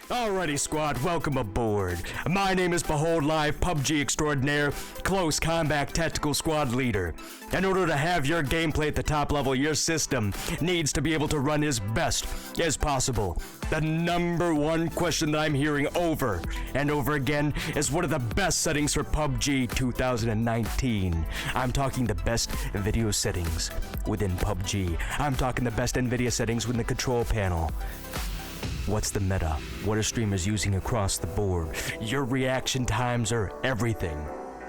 Alrighty, squad, welcome aboard. My name is BeholdLIVE, PUBG extraordinaire, close combat tactical squad leader. In order to have your gameplay at the top level, your system needs to be able to run as best as possible. The number one question that I'm hearing over and over again is what are the best settings for PUBG 2019? I'm talking the best video settings within PUBG. I'm talking the best Nvidia settings within the control panel. What's the meta? What are streamers using across the board? Your reaction times are everything.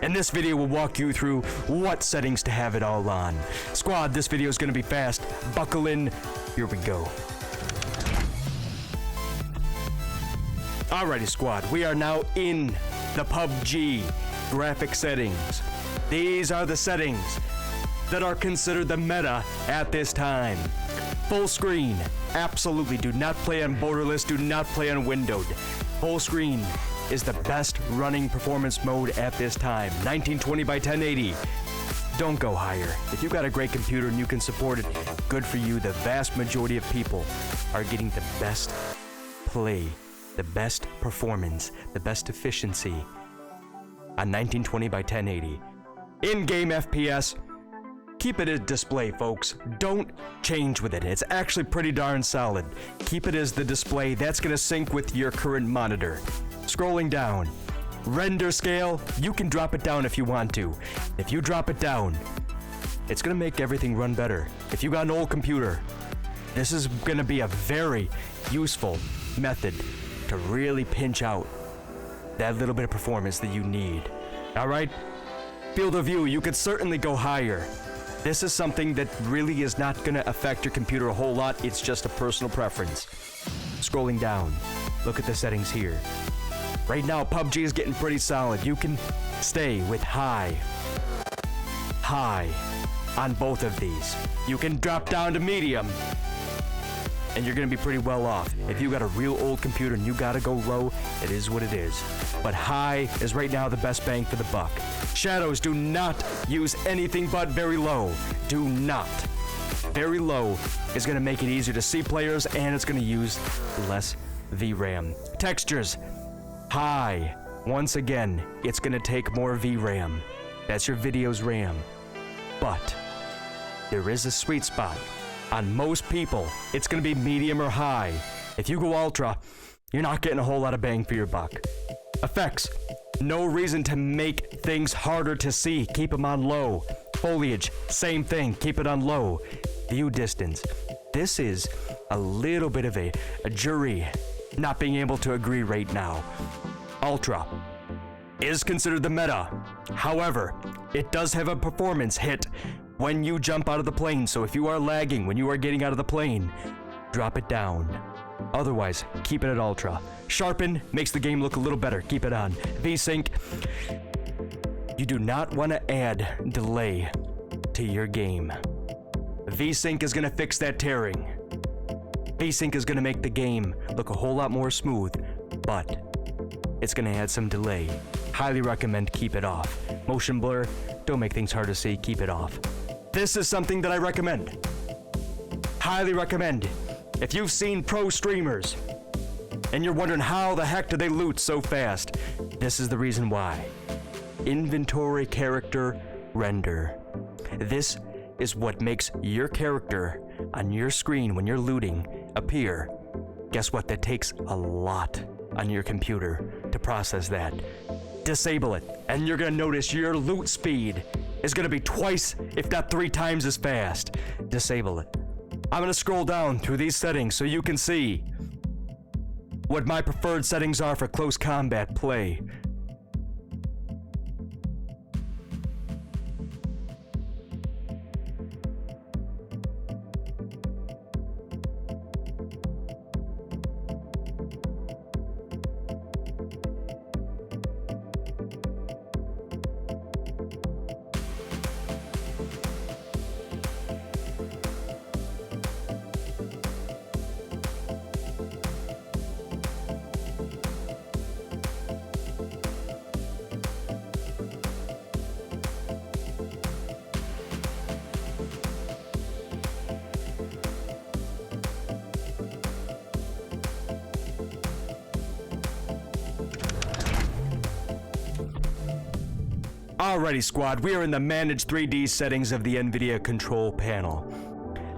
In this video, we'll walk you through what settings to have it all on. Squad, this video is going to be fast. Buckle in. Here we go. Alrighty, squad. We are now in the PUBG graphic settings. These are the settings that are considered the meta at this time. Full screen. Absolutely, do not play on borderless, do not play on windowed. Full screen is the best running performance mode at this time. 1920 by 1080. Don't go higher. If you've got a great computer and you can support it, good for you. The vast majority of people are getting the best play, the best performance, the best efficiency on 1920 by 1080. In-game FPS, keep it as display, folks. Don't change with it. It's actually pretty darn solid. Keep it as the display. That's going to sync with your current monitor. Scrolling down. Render scale, you can drop it down if you want to. If you drop it down, it's going to make everything run better. If you got an old computer, this is going to be a very useful method to really pinch out that little bit of performance that you need. All right? Field of view, you could certainly go higher. This is something that really is not going to affect your computer a whole lot. It's just a personal preference. Scrolling down, look at the settings here. Right now, PUBG is getting pretty solid. You can stay with high on both of these. You can drop down to medium, and you're going to be pretty well off. If you got a real old computer and you got to go low, it is what it is. But high is right now the best bang for the buck. Shadows, do not use anything but very low. Do not. Very low is going to make it easier to see players, and it's going to use less VRAM. Textures, high. Once again, it's going to take more VRAM. That's your video's RAM. But there is a sweet spot. On most people, it's going to be medium or high. If you go ultra, you're not getting a whole lot of bang for your buck. Effects. No reason to make things harder to see. Keep them on low. Foliage, same thing. Keep it on low. View distance. This is a little bit of a jury not being able to agree right now. Ultra is considered the meta. However, it does have a performance hit when you jump out of the plane. So if you are lagging when you are getting out of the plane, drop it down. Otherwise, keep it at ultra. Sharpen makes the game look a little better. Keep it on. VSync. You do not want to add delay to your game. VSync is going to fix that tearing. VSync is going to make the game look a whole lot more smooth, but it's going to add some delay. Highly recommend keep it off. Motion blur, don't make things hard to see. Keep it off. This is something that I recommend. Highly recommend. If you've seen pro streamers and you're wondering how the heck do they loot so fast, this is the reason why. Inventory character render. This is what makes your character on your screen when you're looting appear. Guess what? That takes a lot on your computer to process that. Disable it, and you're gonna notice your loot speed is gonna be twice, if not 3 times as fast. Disable it. I'm gonna scroll down through these settings so you can see what my preferred settings are for close combat play. Alrighty, squad, we are in the Manage 3D settings of the Nvidia control panel.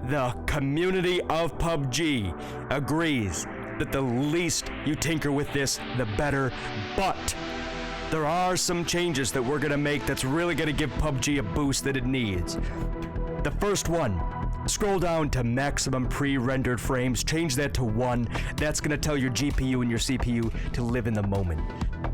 The community of PUBG agrees that the least you tinker with this, the better, but there are some changes that we're gonna make that's really gonna give PUBG a boost that it needs. The first one, scroll down to maximum pre-rendered frames, change that to 1. That's gonna tell your GPU and your CPU to live in the moment.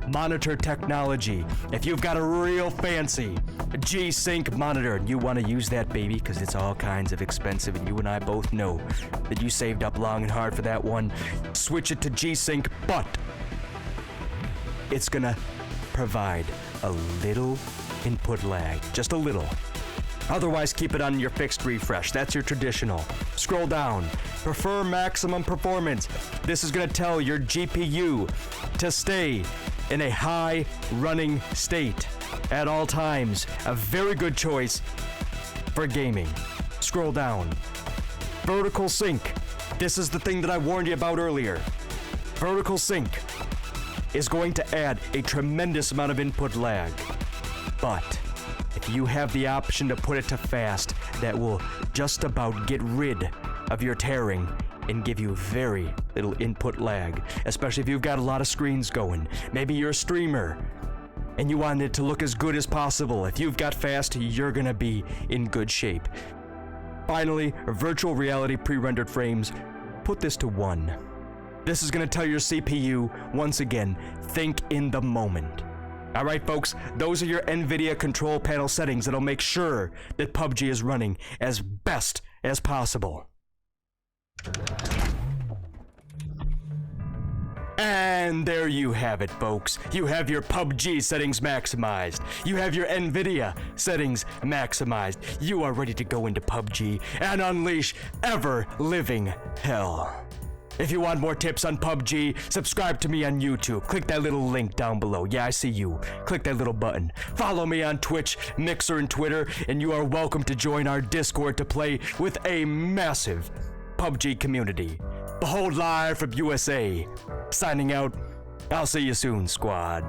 Monitor technology. If you've got a real fancy G-Sync monitor and you want to use that baby because it's all kinds of expensive and you and I both know that you saved up long and hard for that one, switch it to G-Sync, but it's gonna provide a little input lag, just a little. Otherwise, keep it on your fixed refresh. That's your traditional. Scroll down. Prefer maximum performance. This is going to tell your GPU to stay in a high running state at all times. A very good choice for gaming. Scroll down. Vertical sync. This is the thing that I warned you about earlier. Vertical sync is going to add a tremendous amount of input lag. But if you have the option to put it to fast, that will just about get rid of your tearing and give you very little input lag, especially if you've got a lot of screens going. Maybe you're a streamer and you want it to look as good as possible. If you've got fast, you're gonna be in good shape. Finally, virtual reality pre-rendered frames, put this to 1. This is gonna tell your CPU, once again, think in the moment. Alright folks, those are your Nvidia control panel settings that'll make sure that PUBG is running as best as possible. And there you have it, folks. You have your PUBG settings maximized. You have your Nvidia settings maximized. You are ready to go into PUBG and unleash ever-living hell. If you want more tips on PUBG, subscribe to me on YouTube. Click that little link down below. Yeah, I see you. Click that little button. Follow me on Twitch, Mixer, and Twitter, and you are welcome to join our Discord to play with a massive PUBG community. BeholdLIVE from USA. Signing out. I'll see you soon, squad.